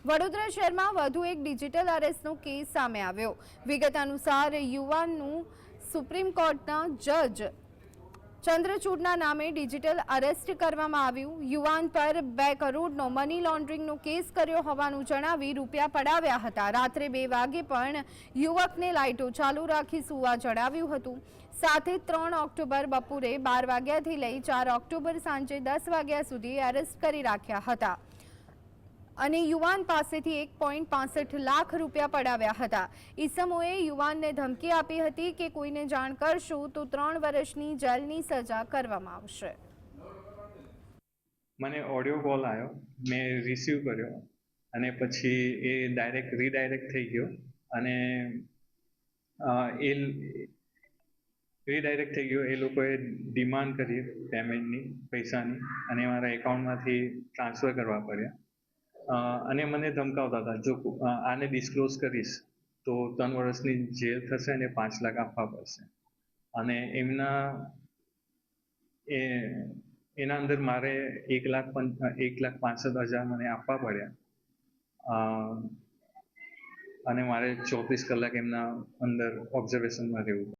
વડોદરા શહેરમાં વધુ એક ડિજિટલ અરેસ્ટનો કેસ સામે આવ્યો। વિગત અનુસાર યુવાનનું સુપ્રીમ કોર્ટના જજ ચંદ્રચૂડના નામે ડિજિટલ અરેસ્ટ કરવામાં આવ્યું। યુવાન પર 2 કરોડનો મની લોન્ડરિંગનો કેસ કર્યો હોવાનું જણાવી રૂપિયા પડાવ્યા હતા। રાત્રે 2 વાગે પણ યુવકને લાઇટો ચાલુ રાખી સુવા જણાવ્યું હતું। સાથે 3 ઓક્ટોબર બપોરે 12 વાગ્યાથી લઈ 4 ઓક્ટોબર સાંજે 10 વાગ્યા સુધી એરેસ્ટ કરી રાખ્યા હતા અને યુવાન પાસેથી 1.65 લાખ રૂપિયા પડાવ્યા હતા। ઈસમોએ યુવાનને ધમકી આપી હતી કે કોઈને જાણ કરશો તો 3 વર્ષની જેલની સજા કરવામાં આવશે। મને ઓડિયો કોલ આવ્યો, મેં રિસીવ કર્યો અને પછી એ રીડાયરેક્ટ થઈ ગયો અને એ રીડાયરેક્ટ થઈ ગયો। એ લોકોએ ડિમાન્ડ કરી પેમેન્ટની, પૈસાની, અને મારા એકાઉન્ટમાંથી ટ્રાન્સફર કરવા પડ્યા અને મને ધમકાવતા હતા, જો આને ડિસ્ક્લોઝ કરીશ તો 3 વર્ષની જેલ થશે અને 5 લાખ આપવા પડશે। અને એના અંદર મારે 1,65,000 મને આપવા પડ્યા અને મારે 24 કલાક એમના અંદર ઓબ્ઝર્વેશનમાં રહેવું।